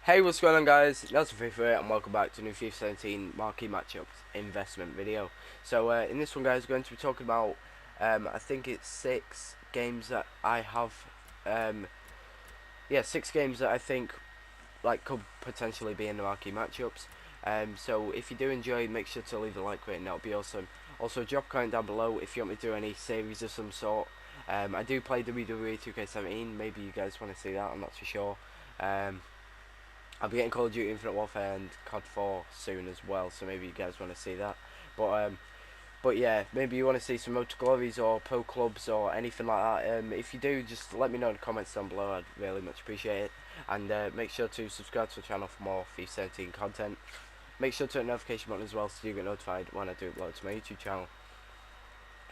Hey, what's going on, guys? That's Fifa, and welcome back to a new FIFA 17 Marquee Matchups investment video. So, in this one, guys, we're going to be talking about, I think it's 6 games that I have, yeah, 6 games that I think, like, could potentially be in the Marquee Matchups. So, if you do enjoy, make sure to leave a like rating, that would be awesome. Also, drop a comment down below if you want me to do any series of some sort. I do play WWE 2K17, maybe you guys want to see that, I'm not too sure. I'll be getting Call of Duty Infinite Warfare and COD 4 soon as well, so maybe you guys want to see that. But yeah, maybe you want to see some Motor Glories or Pro Clubs or anything like that. If you do, just let me know in the comments down below. I'd really much appreciate it. And make sure to subscribe to the channel for more FIFA 17 content. Make sure to hit the notification button as well so you get notified when I do upload to my YouTube channel.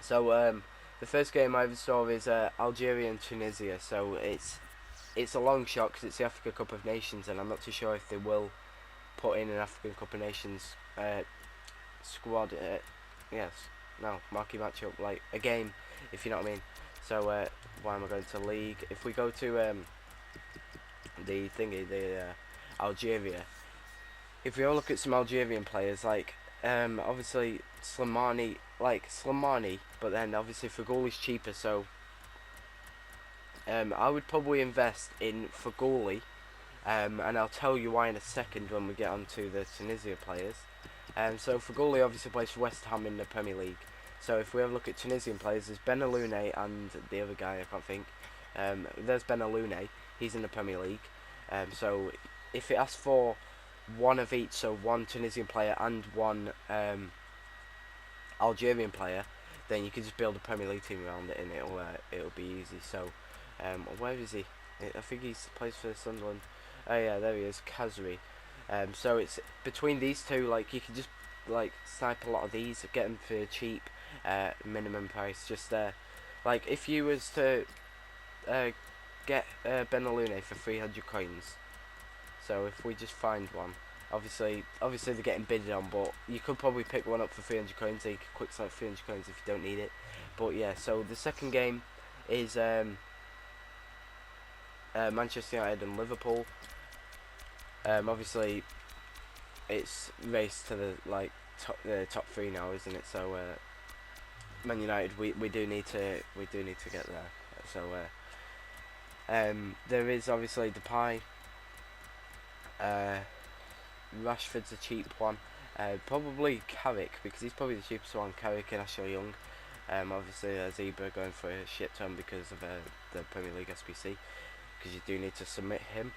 So the first game I ever saw is Algeria and Tunisia. So it's a long shot because it's the Africa Cup of Nations, and I'm not too sure if they will put in an African Cup of Nations squad. Yes, no, marquee matchup, like a game, if you know what I mean. So why am I going to league? If we go to the thingy, the Algeria, if we all look at some Algerian players, like obviously Slimani, but then obviously Fagoli's cheaper, so I would probably invest in Fagoli. And I'll tell you why in a second when we get onto the Tunisia players. So Fagoli obviously plays for West Ham in the Premier League. So if we have a look at Tunisian players, there's Ben Alune and the other guy I can't think. There's Ben Alune, he's in the Premier League. So if it asks for one of each, so one Tunisian player and one Algerian player, then you can just build a Premier League team around it, and it'll be easy. So where is he? I think he plays for Sunderland. Oh yeah, there he is, Kazri. So it's between these two, like you can just like snipe a lot of these, get them for cheap, minimum price. Just like if you was to get Benalune for 300 coins. So if we just find one, obviously they're getting bidded on, but you could probably pick one up for 300 coins. So you could quick snipe 300 coins if you don't need it. But yeah, so the second game is Manchester United and Liverpool. Obviously, it's race to the top three now, isn't it? So Man United, we do need to get there. So there is obviously Depay. Rashford's a cheap one. Probably Carrick, because he's probably the cheapest one. Carrick and Ashley Young. Obviously, Zebra going for a shit ton because of the Premier League SPC, because you do need to submit him.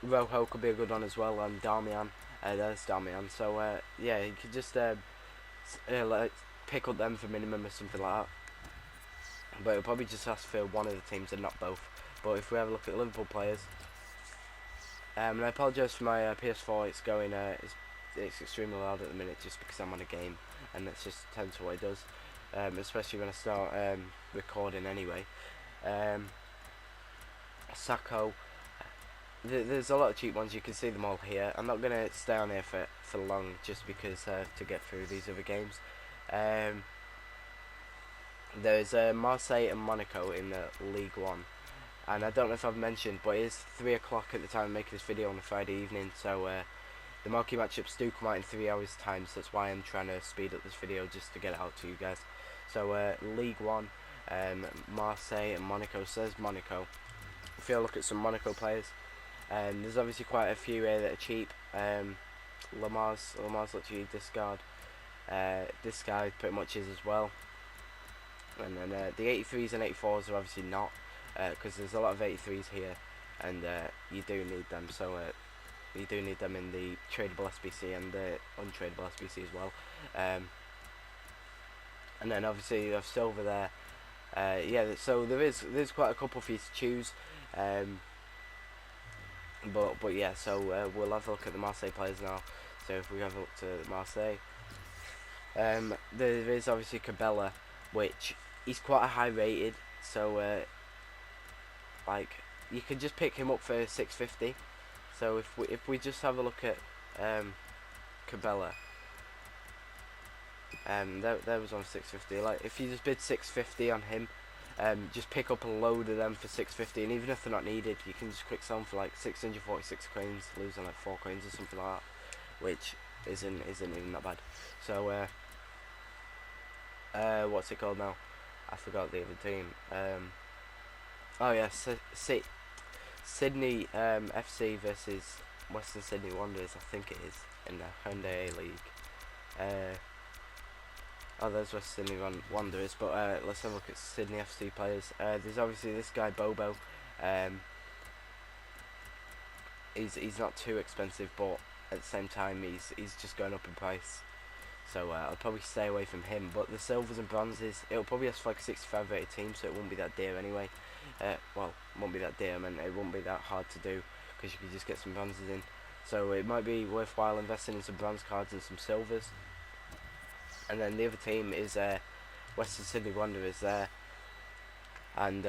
Rojo could be a good one as well, and Darmian. There's Darmian. So yeah, you could just like pick up them for minimum or something like that. But it'll probably just ask for one of the teams and not both. But if we have a look at Liverpool players, and I apologise for my PS4. It's going it's extremely loud at the minute just because I'm on a game, and that's just tends to what it does. Especially when I start recording anyway. Sacco. There's a lot of cheap ones, you can see them all here. I'm not going to stay on here for long just because to get through these other games. There's Marseille and Monaco in the League 1. And I don't know if I've mentioned, but it is 3 o'clock at the time of making this video on a Friday evening. So the marquee matchups do come out in 3 hours time, so that's why I'm trying to speed up this video just to get it out to you guys. So League 1, Marseille and Monaco. So there's Monaco. If you look at some Monaco players, there's obviously quite a few here that are cheap. Lamar's literally discard. This guy pretty much is as well. And then the 83s and 84s are obviously not, because there's a lot of 83s here, and you do need them. So you do need them in the tradable SBC and the untradeable SBC as well. And then obviously you have silver there. Yeah, so there's quite a couple for you to choose. But yeah, so we'll have a look at the Marseille players now. So if we have a look to Marseille, there is obviously Cabella, which he's quite a high rated. So like you can just pick him up for 650. So if we just have a look at Cabella, there was on 650. Like if you just bid 650 on him, just pick up a load of them for 650, and even if they're not needed, you can just quick sell them for like 646 coins, losing like 4 coins or something like that, which isn't even that bad. So what's it called now? I forgot the other team. Oh yeah, Sydney FC versus Western Sydney Wanderers, I think it is, in the Hyundai League. Oh, there's Western Sydney Wanderers, but let's have a look at Sydney FC players. There's obviously this guy Bobo. He's not too expensive, but at the same time he's just going up in price. So I'll probably stay away from him. But the silvers and bronzes, it'll probably have like a 65 rated team, so it won't be that dear anyway. Well, it won't be that dear, I mean, it won't be that hard to do, because you can just get some bronzes in. So it might be worthwhile investing in some bronze cards and some silvers. And then the other team is Western Sydney Wanderers there. And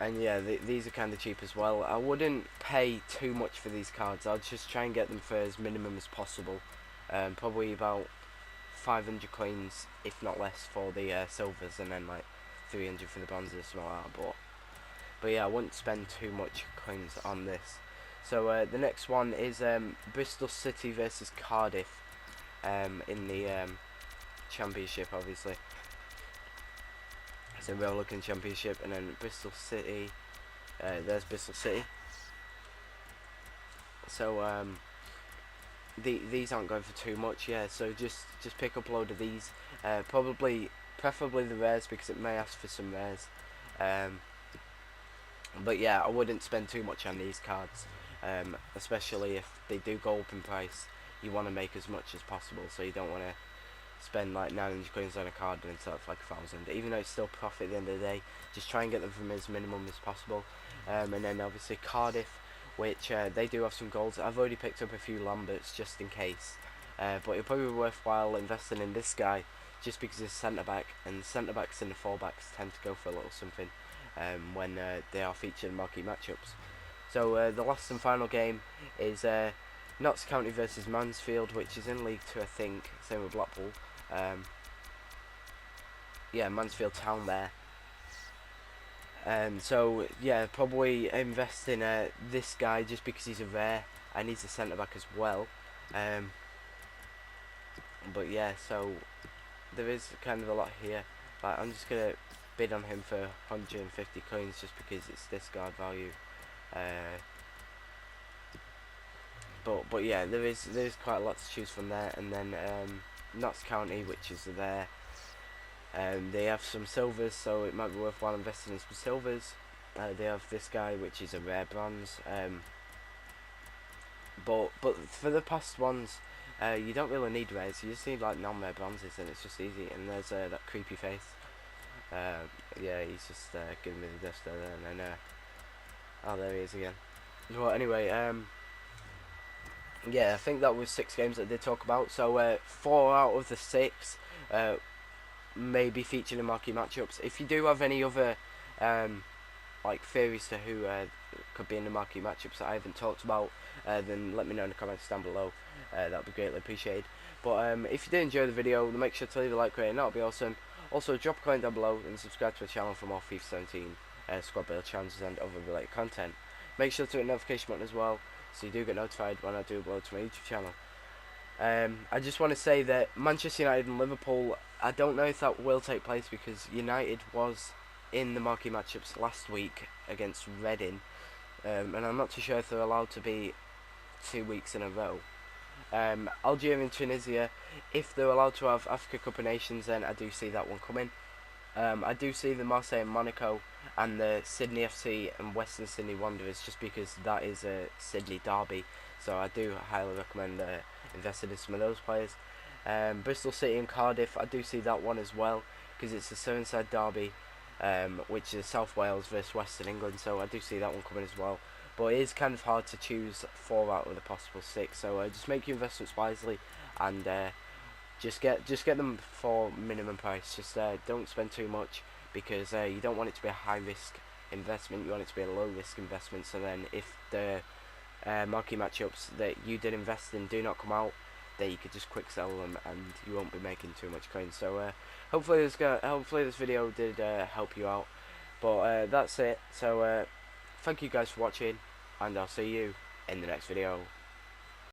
yeah, these are kind of cheap as well. I wouldn't pay too much for these cards. I'll just try and get them for as minimum as possible. Probably about 500 coins, if not less, for the silvers, and then like 300 for the bronzes, something like that. But yeah, I wouldn't spend too much coins on this. So the next one is Bristol City versus Cardiff in the Championship, obviously. So we're looking Championship, and then Bristol City. There's Bristol City. So these aren't going for too much, yeah. So just pick up a load of these. Preferably the rares, because it may ask for some rares. But yeah, I wouldn't spend too much on these cards, especially if they do go up in price. You want to make as much as possible, so you don't want to spend like 900 coins on a card and sell it for like 1,000. Even though it's still profit at the end of the day, just try and get them from as minimum as possible. And then obviously Cardiff, which they do have some golds. I've already picked up a few Lamberts just in case, but it'll probably be worthwhile investing in this guy just because he's centre back, and centre backs and the fullbacks tend to go for a little something when they are featured in marquee matchups. So the last and final game is Notts County versus Mansfield, which is in League 2, I think. Same with Blackpool. Yeah, Mansfield Town there. So yeah, probably invest in this guy just because he's a rare and he's a centre back as well. But yeah, so there is kind of a lot here. Like, I'm just gonna bid on him for 150 coins just because it's discard value. But yeah, there is quite a lot to choose from there. And then Notts County, which is there. They have some silvers, so it might be worthwhile investing in some silvers. They have this guy, which is a rare bronze. But for the past ones, you don't really need rares. You just need like non-rare bronzes, and it's just easy. And there's that creepy face. Yeah, he's just giving me the death there, and then oh, there he is again. Well, anyway, yeah, I think that was 6 games that I did talk about. So 4 out of the 6 may be featured in marquee matchups. If you do have any other like theories to who could be in the marquee matchups that I haven't talked about, then let me know in the comments down below. That would be greatly appreciated. But if you did enjoy the video, then make sure to leave a like rating. That would be awesome. Also, drop a comment down below and subscribe to the channel for more FIFA 17 squad build challenges and other related content. Make sure to hit the notification button as well, so you do get notified when I do upload to my YouTube channel. I just want to say that Manchester United and Liverpool, I don't know if that will take place because United was in the marquee matchups last week against Reading, and I'm not too sure if they're allowed to be 2 weeks in a row. Algeria and Tunisia, if they're allowed to have Africa Cup of Nations, then I do see that one coming. I do see the Marseille and Monaco and the Sydney FC and Western Sydney Wanderers, just because that is a Sydney derby, so I do highly recommend investing in some of those players. Bristol City and Cardiff, I do see that one as well, because it's a Surrey-side derby, which is South Wales versus Western England, so I do see that one coming as well. But it is kind of hard to choose 4 out of the possible 6, so just make your investments wisely, and just get them for minimum price. Just don't spend too much, because you don't want it to be a high risk investment, you want it to be a low risk investment. So then if the marquee matchups that you did invest in do not come out, then you could just quick sell them and you won't be making too much coins. So hopefully this video did help you out. But that's it. So thank you guys for watching, and I'll see you in the next video.